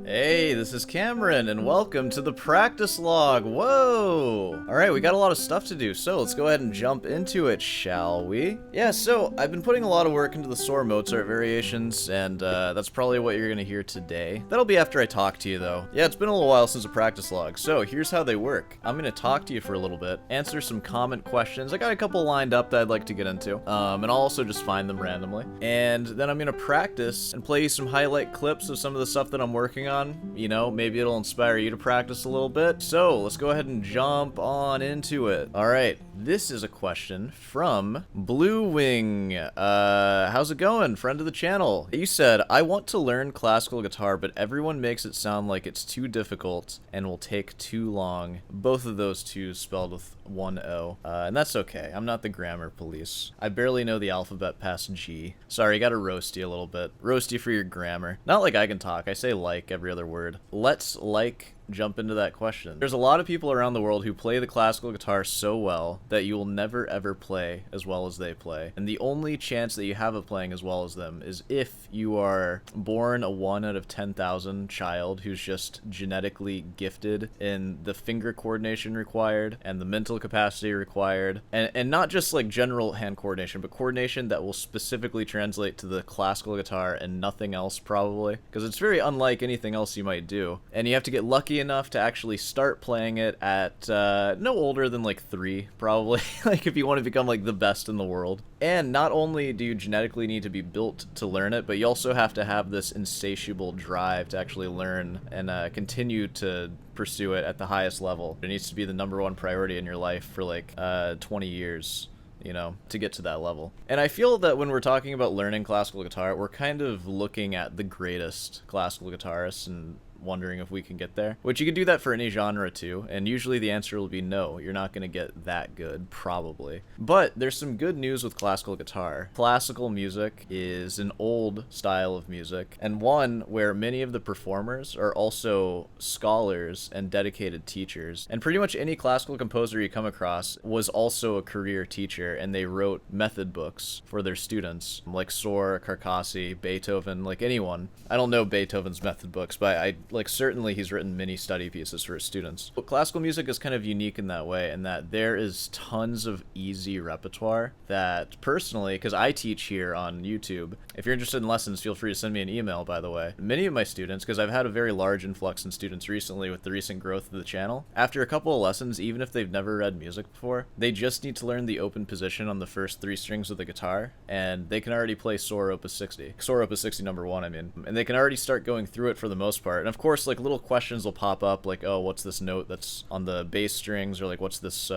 Hey, this is Cameron, and welcome to the practice log. Whoa! Alright, we got a lot of stuff to do, so let's go ahead and jump into it, shall we? Yeah, so I've been putting a lot of work into the sore Mozart variations, and that's probably what you're gonna hear today. That'll be after I talk to you, though. Yeah, it's been a little while since a practice log, so here's how they work. I'm gonna talk to you for a little bit, answer some comment questions. I got a couple lined up that I'd like to get into, and I'll also just find them randomly. And then I'm gonna practice and play you some highlight clips of some of the stuff that I'm working on. You know, maybe it'll inspire you to practice a little bit. So let's go ahead and jump on into it. All right, this is a question from Blue Wing. How's it going, friend of the channel? You said, I want to learn classical guitar, but everyone makes it sound like it's too difficult and will take too long. Both of those two spelled with one O. And that's okay. I'm not the grammar police. I barely know the alphabet past G. Sorry, gotta roast you a little bit. Roast you for your grammar. Not like I can talk. I say like every other word. Let's jump into that question. There's a lot of people around the world who play the classical guitar so well that you will never ever play as well as they play. And the only chance that you have of playing as well as them is if you are born a 1 out of 10,000 child who's just genetically gifted in the finger coordination required and the mental capacity required. And not just like general hand coordination, but coordination that will specifically translate to the classical guitar and nothing else probably. Because it's very unlike anything else you might do. And you have to get lucky enough to actually start playing it at no older than like 3 probably. Like if you want to become like the best in the world. And not only do you genetically need to be built to learn it, but you also have to have this insatiable drive to actually learn and continue to pursue it at the highest level. It needs to be the #1 priority in your life for like 20 years. You know, to get to that level. And I feel that when we're talking about learning classical guitar, we're kind of looking at the greatest classical guitarists and wondering if we can get there. Which you could do that for any genre too, and usually the answer will be no, you're not going to get that good, probably. But there's some good news with classical guitar. Classical music is an old style of music, and one where many of the performers are also scholars and dedicated teachers. And pretty much any classical composer you come across was also a career teacher, and they wrote method books for their students, like Sohr, Carcassi, Beethoven, like anyone. I don't know Beethoven's method books, but certainly he's written many study pieces for his students. But classical music is kind of unique in that way, in that there is tons of easy repertoire that personally, because I teach here on YouTube, if you're interested in lessons, feel free to send me an email, by the way. Many of my students, because I've had a very large influx in students recently with the recent growth of the channel, after a couple of lessons, even if they've never read music before, they just need to learn the open position on the first 3 strings of the guitar, and they can already play Sohr Opus 60. Sohr Opus 60 #1, I mean. And they can already start going through it for the most part. And of course, like little questions will pop up, like, oh, what's this note that's on the bass strings, or like, what's this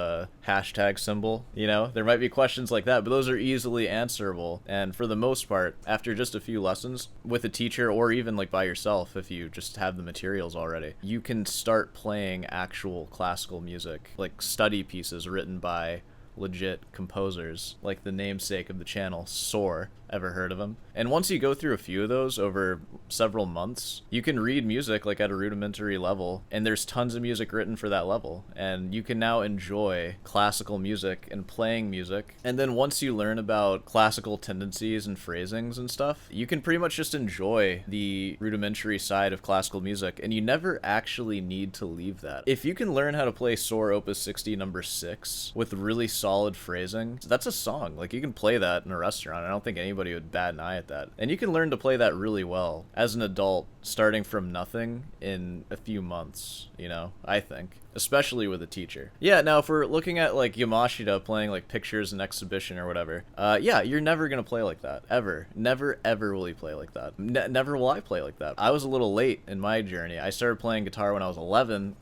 hashtag symbol? You know, there might be questions like that, but those are easily answerable. And for the most part, after just a few lessons with a teacher, or even like by yourself, if you just have the materials already, you can start playing actual classical music, like study pieces written by legit composers, like the namesake of the channel, Sohr. Ever heard of him? And once you go through a few of those over several months, you can read music like at a rudimentary level, and there's tons of music written for that level, and you can now enjoy classical music and playing music. And then once you learn about classical tendencies and phrasings and stuff, you can pretty much just enjoy the rudimentary side of classical music, and you never actually need to leave that. If you can learn how to play Sohr Opus 60 #6 with really solid phrasing, that's a song. Like, you can play that in a restaurant. I don't think anybody would bat an eye at that. And you can learn to play that really well as an adult, starting from nothing in a few months, you know, I think. Especially with a teacher. Yeah, now if we're looking at like Yamashita playing like pictures and exhibition or whatever, yeah, you're never gonna play like that. Ever. Never, ever will you play like that. Never will I play like that. I was a little late in my journey. I started playing guitar when I was 11.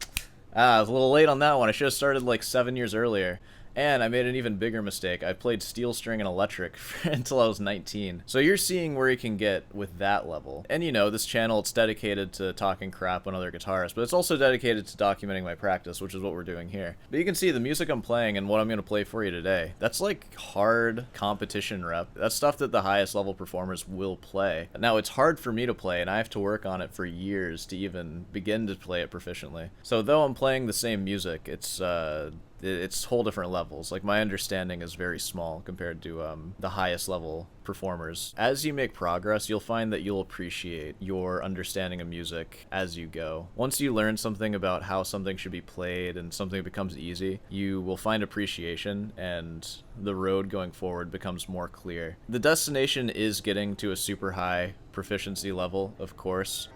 I was a little late on that one. I should have started like 7 years earlier. And I made an even bigger mistake. I played steel string and electric until I was 19. So you're seeing where you can get with that level. And you know, this channel, it's dedicated to talking crap on other guitarists, but it's also dedicated to documenting my practice, which is what we're doing here. But you can see the music I'm playing and what I'm going to play for you today. That's like hard competition rep. That's stuff that the highest level performers will play. Now, it's hard for me to play, and I have to work on it for years to even begin to play it proficiently. So though I'm playing the same music, it's it's whole different levels. Like, my understanding is very small compared to the highest level performers. As you make progress, you'll find that you'll appreciate your understanding of music as you go. Once you learn something about how something should be played and something becomes easy, you will find appreciation, and the road going forward becomes more clear. The destination is getting to a super high proficiency level, of course.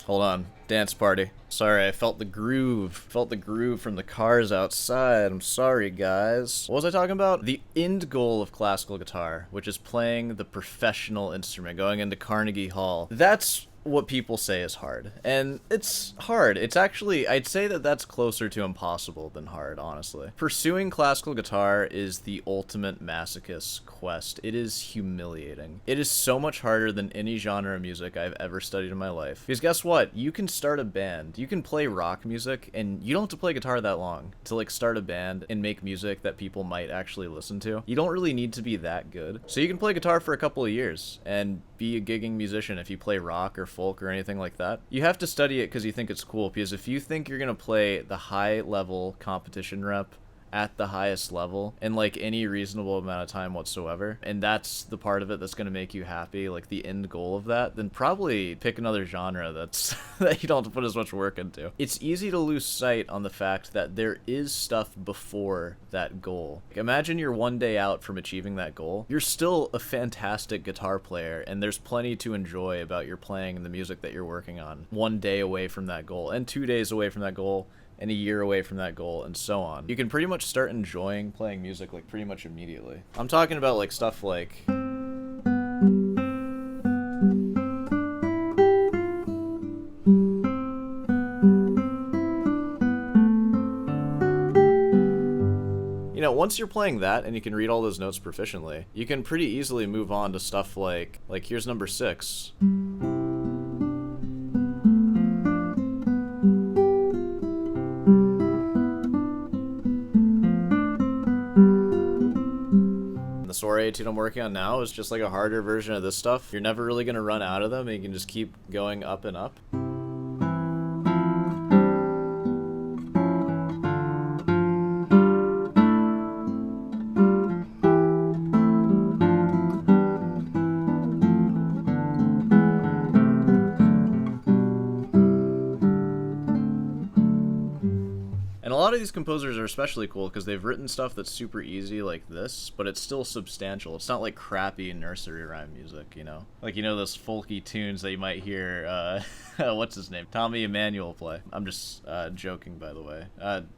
Hold on. Dance party. Sorry, I felt the groove. Felt the groove from the cars outside. I'm sorry, guys. What was I talking about? The end goal of classical guitar, which is playing the professional instrument, going into Carnegie Hall. That's what people say is hard. And it's hard. It's actually, I'd say that that's closer to impossible than hard, honestly. Pursuing classical guitar is the ultimate masochist quest. It is humiliating. It is so much harder than any genre of music I've ever studied in my life. Because guess what? You can start a band. You can play rock music, and you don't have to play guitar that long to, like, start a band and make music that people might actually listen to. You don't really need to be that good. So you can play guitar for a couple of years and be a gigging musician if you play rock or folk or anything like that. You have to study it because you think it's cool, because if you think you're gonna play the high level competition rep at the highest level in like any reasonable amount of time whatsoever, and that's the part of it that's going to make you happy, like the end goal of that, then probably pick another genre that's that you don't have to put as much work into. It's easy to lose sight on the fact that there is stuff before that goal. Like, imagine you're one day out from achieving that goal. You're still a fantastic guitar player, and there's plenty to enjoy about your playing and the music that you're working on one day away from that goal, and 2 days away from that goal, and a year away from that goal, and so on. You can pretty much start enjoying playing music like pretty much immediately. I'm talking about like stuff like you know, once you're playing that and you can read all those notes proficiently, you can pretty easily move on to stuff like here's number 6. The Soaring etude I'm working on now is just like a harder version of this stuff. You're never really going to run out of them, and you can just keep going up and up. And a lot of these composers are especially cool because they've written stuff that's super easy like this, but it's still substantial. It's not like crappy nursery rhyme music, you know? Like, you know, those folky tunes that you might hear, what's his name? Tommy Emmanuel play. I'm just joking, by the way.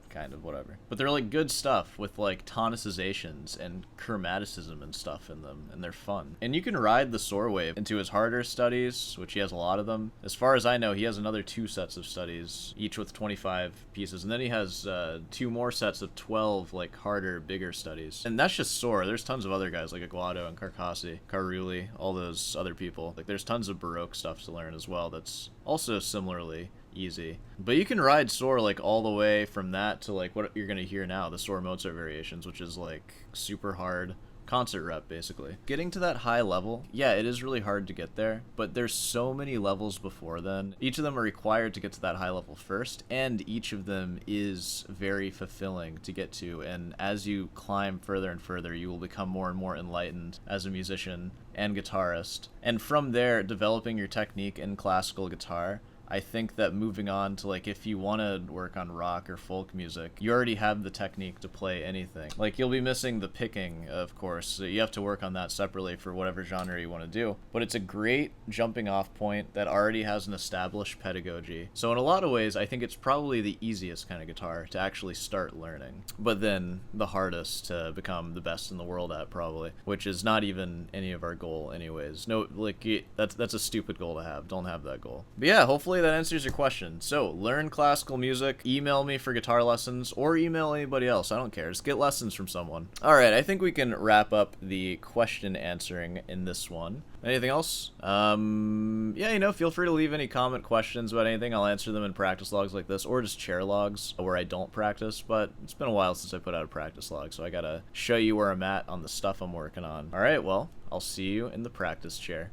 Kind of, whatever. But they're like good stuff with like tonicizations and chromaticism and stuff in them, and they're fun. And you can ride the soar wave into his harder studies, which he has a lot of them. As far as I know, he has another 2 sets of studies, each with 25 pieces, and then he has 2 more sets of 12 like harder, bigger studies. And that's just soar. There's tons of other guys like Aguado and Carcassi, Carulli, all those other people. Like, there's tons of Baroque stuff to learn as well that's also similarly easy. But you can ride soar like all the way from that to like what you're gonna hear now, the soar Mozart variations, which is like super hard concert rep, basically. Getting to that high level, yeah, it is really hard to get there, but there's so many levels before then. Each of them are required to get to that high level first, and each of them is very fulfilling to get to, and as you climb further and further, you will become more and more enlightened as a musician and guitarist. And from there, developing your technique in classical guitar, I think that moving on to, like, if you want to work on rock or folk music, you already have the technique to play anything. Like, you'll be missing the picking, of course, so you have to work on that separately for whatever genre you want to do. But it's a great jumping off point that already has an established pedagogy. So in a lot of ways, I think it's probably the easiest kind of guitar to actually start learning. But then the hardest to become the best in the world at, probably, which is not even any of our goal anyways. No, like, that's a stupid goal to have. Don't have that goal. But yeah, hopefully that answers your question. So, learn classical music, email me for guitar lessons, or email anybody else. I don't care. Just get lessons from someone. Alright, I think we can wrap up the question answering in this one. Anything else? Yeah, you know, feel free to leave any comment questions about anything. I'll answer them in practice logs like this, or just chair logs where I don't practice, but it's been a while since I put out a practice log, so I gotta show you where I'm at on the stuff I'm working on. Alright, well, I'll see you in the practice chair.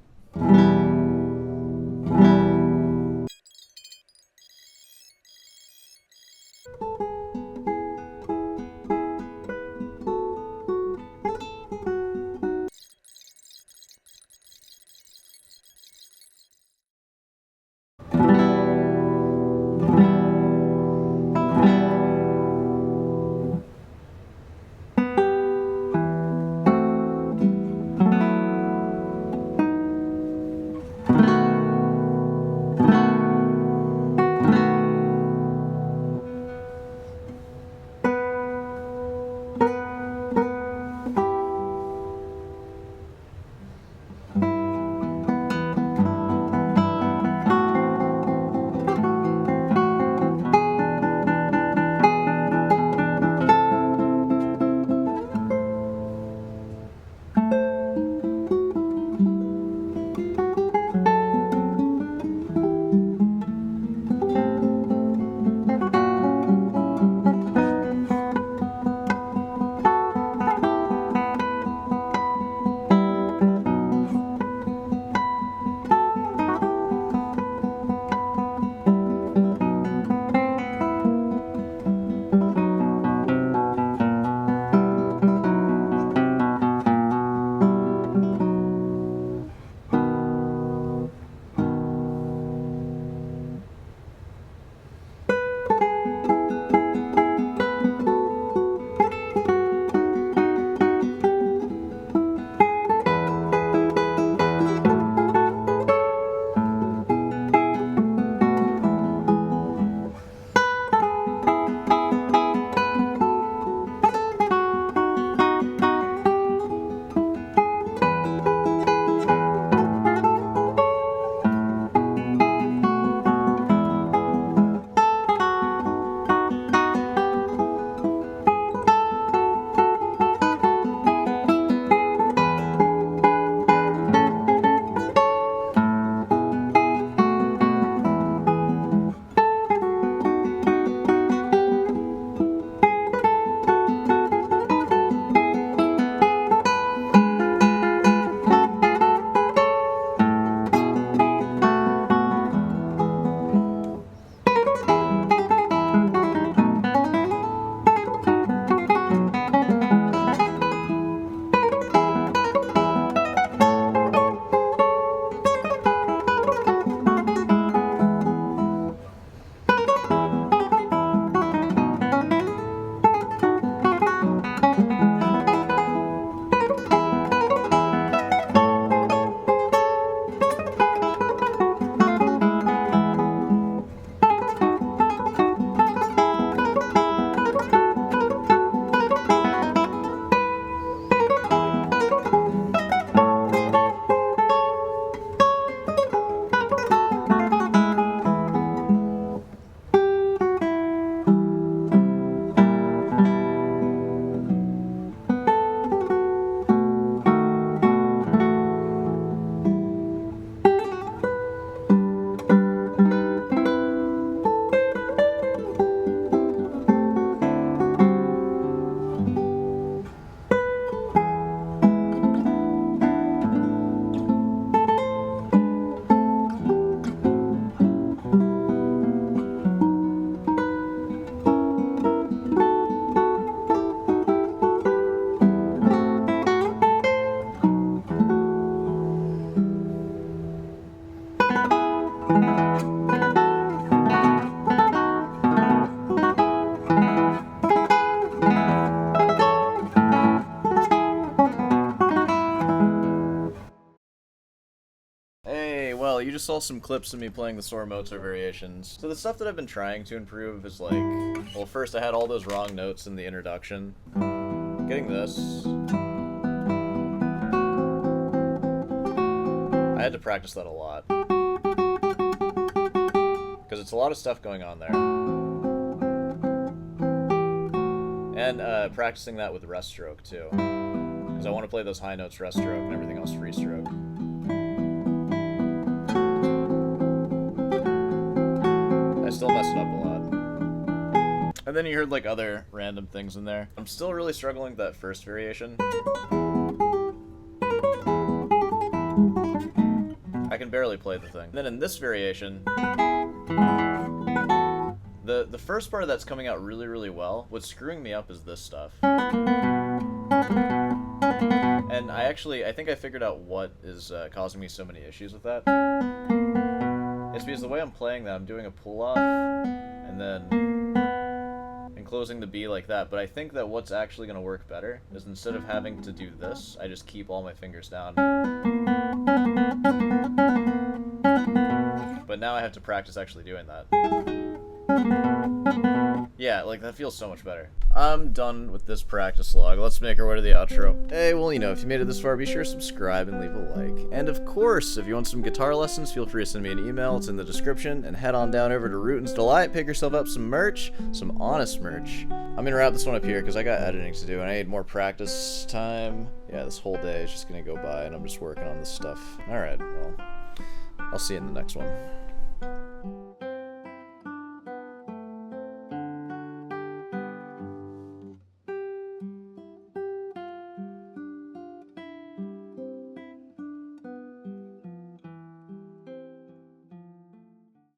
Well, you just saw some clips of me playing the Sonatina Mozart variations. So the stuff that I've been trying to improve is like, well, first I had all those wrong notes in the introduction. Getting this. I had to practice that a lot. Because it's a lot of stuff going on there. And practicing that with rest stroke too. Because I want to play those high notes rest stroke and everything else free stroke. I still messed it up a lot. And then you heard like other random things in there. I'm still really struggling with that first variation. I can barely play the thing. Then in this variation, the first part that's coming out really, really well, what's screwing me up is this stuff. And I think I figured out what is causing me so many issues with that. It's because the way I'm playing that, I'm doing a pull-off, and then enclosing the B like that, but I think that what's actually going to work better is instead of having to do this, I just keep all my fingers down. But now I have to practice actually doing that. Yeah, like, that feels so much better. I'm done with this practice log. Let's make our way to the outro. Hey, well, you know, if you made it this far, be sure to subscribe and leave a like. And of course, if you want some guitar lessons, feel free to send me an email. It's in the description. And head on down over to Rootin's Delight. Pick yourself up some merch, some honest merch. I'm gonna wrap this one up here because I got editing to do and I need more practice time. Yeah, this whole day is just gonna go by and I'm just working on this stuff. Alright, well, I'll see you in the next one.